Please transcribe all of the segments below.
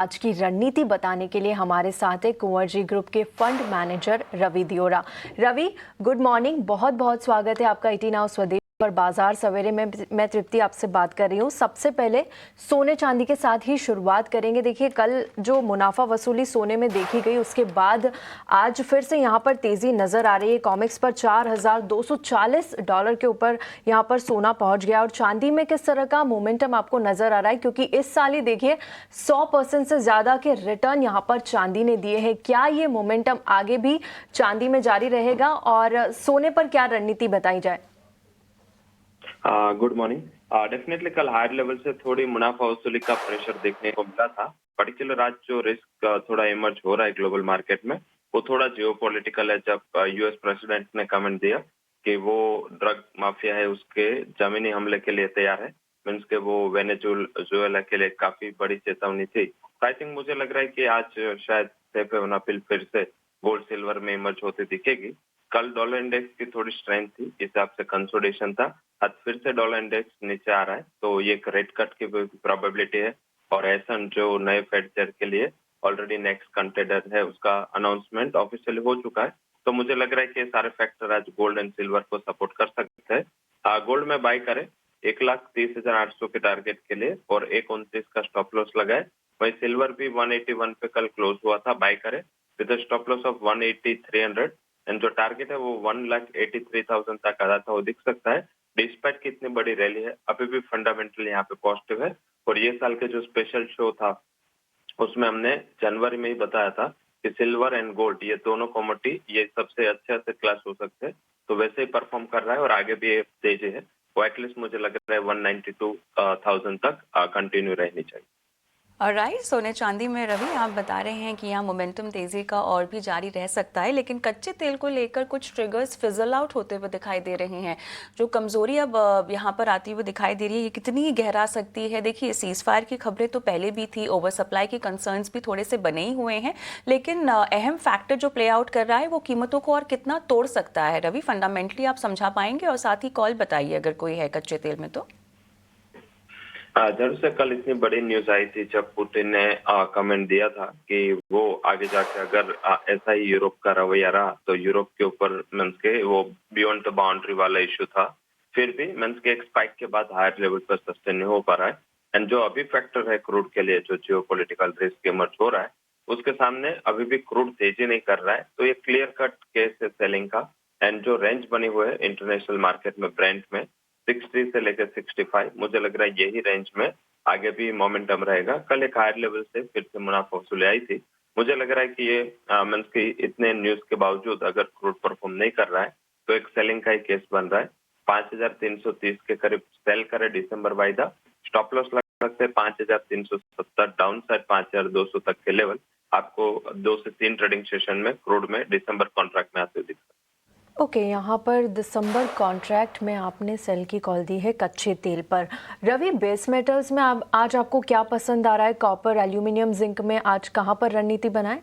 आज की रणनीति बताने के लिए हमारे साथ है कुंवर जी ग्रुप के fund manager Ravi Deora. Ravi, good morning, बहुत बहुत स्वागत है आपका 18 आवर्स स्वदेश पर बाजार सवेरे में। मैं तृप्ति आपसे बात कर रही हूँ। सबसे पहले सोने चांदी के साथ ही शुरुआत करेंगे। देखिए, कल जो मुनाफा वसूली सोने में देखी गई, उसके बाद आज फिर से यहाँ पर तेजी नजर आ रही है। कॉमेक्स पर $4,240 के ऊपर यहाँ पर सोना पहुंच गया। और चांदी में किस तरह का मोमेंटम आपको नजर आ रहा है, क्योंकि इस साल ही देखिए 100% से ज्यादा के रिटर्न यहाँ पर चांदी ने दिए हैं। क्या ये मोमेंटम आगे भी चांदी में जारी रहेगा और सोने पर क्या रणनीति बताई जाए? Good morning. डेफिनेटली कल हायर लेवल से थोड़ी मुनाफा वसूली का प्रेशर देखने को मिला था। पर्टिकुलर आज जो रिस्क थोड़ा इमर्ज हो रहा है ग्लोबल मार्केट में, वो थोड़ा जियोपॉलिटिकल है। जब यूएस प्रेसिडेंट ने कमेंट दिया कि वो ड्रग माफिया है, उसके जमीनी हमले के लिए तैयार है, मीन्स के वो वेनेजुएला के लिए काफी बड़ी चेतावनी थी। आई थिंक मुझे लग रहा है कि आज शायद सेफ हेवन अपील फिर से गोल्ड सिल्वर में इमर्ज होती दिखेगी। कल डॉलर इंडेक्स की थोड़ी स्ट्रेंथ थी, इस हिसाब से कंसोलिडेशन था। आज फिर से डॉलर इंडेक्स नीचे आ रहा है, तो ये एक रेट कट की प्रोबेबिलिटी है। और एसन जो नए फेड चेयर के लिए ऑलरेडी नेक्स्ट कंटेंडर है, उसका अनाउंसमेंट ऑफिशियली हो चुका है। तो मुझे लग रहा है कि ये सारे फैक्टर आज गोल्ड एंड सिल्वर को सपोर्ट कर सकते हैं। गोल्ड में बाय करें 1,30,800 के टारगेट के लिए और 1,29 का स्टॉप लॉस लगाए। वही सिल्वर भी 181 पे कल क्लोज हुआ था, बाय करें with stop loss of 180,300 and जो टारगेट है वो 1,83,000 तक आधा था, वो दिख सकता है। डिस्पैट की इतनी बड़ी रैली है, अभी भी फंडामेंटल यहाँ पे पॉजिटिव है। और ये साल के जो स्पेशल शो था, उसमें हमने जनवरी में ही बताया था कि सिल्वर एंड गोल्ड ये दोनों कमोडिटी ये सबसे अच्छे अच्छे क्लास हो सकते हैं। तो वैसे ही परफॉर्म कर रहा है और आगे भी तेजी है। वो एटलीस्ट मुझे लग रहा है 192,000 तक कंटिन्यू रहनी चाहिए। ऑलराइट, सोने चांदी में रवि आप बता रहे हैं कि यहाँ मोमेंटम तेजी का और भी जारी रह सकता है, लेकिन कच्चे तेल को लेकर कुछ ट्रिगर्स फिजल आउट होते हुए दिखाई दे रहे हैं। जो कमजोरी अब यहाँ पर आती हुई दिखाई दे रही है, ये कितनी गहरा सकती है? देखिए, सीज फायर की खबरें तो पहले भी थी, ओवर सप्लाई के कंसर्न्स भी थोड़े से बने ही हुए हैं, लेकिन अहम फैक्टर जो प्ले आउट कर रहा है वो कीमतों को और कितना तोड़ सकता है? रवि, फंडामेंटली आप समझा पाएंगे? और साथ ही कॉल बताइए अगर कोई है कच्चे तेल में तो। जरूर से कल इतनी बड़ी न्यूज आई थी जब पुतिन ने कमेंट दिया था कि वो आगे जाके अगर ऐसा ही यूरोप का रवैया रहा तो यूरोप के ऊपर मीन्स के वो बियॉन्ड द बाउंड्री वाला इशू था। फिर भी मीन्स के एक स्पाइक के बाद हायर लेवल पर सस्टेन नहीं हो पा रहा है। एंड जो अभी फैक्टर है क्रूड के लिए, जो जियोपॉलिटिकल रिस्क इमर्ज हो रहा है, उसके सामने अभी भी क्रूड तेजी नहीं कर रहा है। तो ये क्लियर कट केस है सेलिंग का। एंड जो रेंज बने हुए है इंटरनेशनल मार्केट में ब्रेंट में 60 से लेकर 65, मुझे लग रहा है यही रेंज में आगे भी मोमेंटम रहेगा। कल एक हायर लेवल से फिर से मुनाफा वसूली आई थी। मुझे लग रहा है कि ये मीन्स की इतने न्यूज के बावजूद अगर क्रूड परफॉर्म नहीं कर रहा है तो एक सेलिंग का ही केस बन रहा है। 5,330 के करीब सेल करे दिसंबर वायदा। स्टॉप लॉस लग सकते हैं 5,370, डाउन साइड 5,200 तक के लेवल आपको 2 से 3 ट्रेडिंग सेशन में क्रूड में दिसंबर कॉन्ट्रैक्ट में आते दिख सकते हैं। ओके, यहाँ पर दिसंबर कॉन्ट्रैक्ट में आपने सेल की कॉल दी है कच्चे तेल पर। रवि, बेस मेटल्स में आज आपको क्या पसंद आ रहा है? कॉपर, एल्यूमिनियम, जिंक में आज कहाँ पर रणनीति बनाए?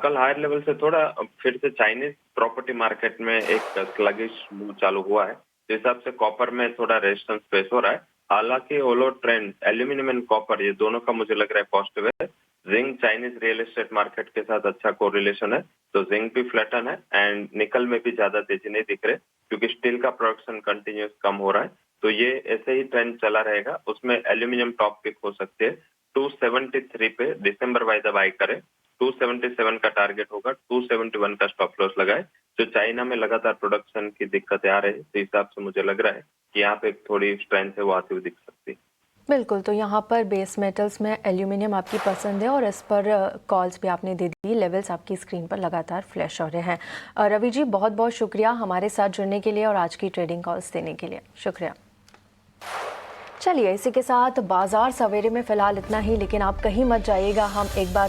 कल हायर लेवल से थोड़ा फिर से चाइनीज प्रॉपर्टी मार्केट में एक स्लगिश मूव चालू हुआ है। जिस हिसाब से कॉपर में थोड़ा रेजिस्टेंस फेस हो रहा है। हालांकि ओलो ट्रेंड एल्यूमिनियम एंड कॉपर ये दोनों का मुझे लग रहा है पॉजिटिव है। Zinc Chinese real estate market के साथ अच्छा कोरिलेशन है, तो जिंक भी फ्लैटन है। एंड निकल में भी ज्यादा तेजी नहीं दिख रहे, क्योंकि स्टील का प्रोडक्शन कंटिन्यूस कम हो रहा है। तो ये ऐसे ही ट्रेंड चला रहेगा। उसमें एल्यूमिनियम टॉप पिक हो सकते हैं 273 पे दिसंबर वाइदा बाई करे। 277 का टारगेट होगा, 271 का स्टॉप लॉस लगाए। जो चाइना में लगातार प्रोडक्शन की दिक्कतें आ रही है, तो हिसाब से मुझे लग रहा है कि यहाँ पे थोड़ी स्ट्रेंथ है वो आती हुई दिख सकती है। बिल्कुल, तो यहाँ पर बेस मेटल्स में एल्यूमिनियम आपकी पसंद है और इस पर कॉल्स भी आपने दे दी। लेवल्स आपकी स्क्रीन पर लगातार फ्लैश हो रहे हैं। रवि जी, बहुत बहुत शुक्रिया हमारे साथ जुड़ने के लिए और आज की ट्रेडिंग कॉल्स देने के लिए। शुक्रिया। चलिए, इसी के साथ बाजार सवेरे में फिलहाल इतना ही, लेकिन आप कहीं मत जाइएगा। हम एक बार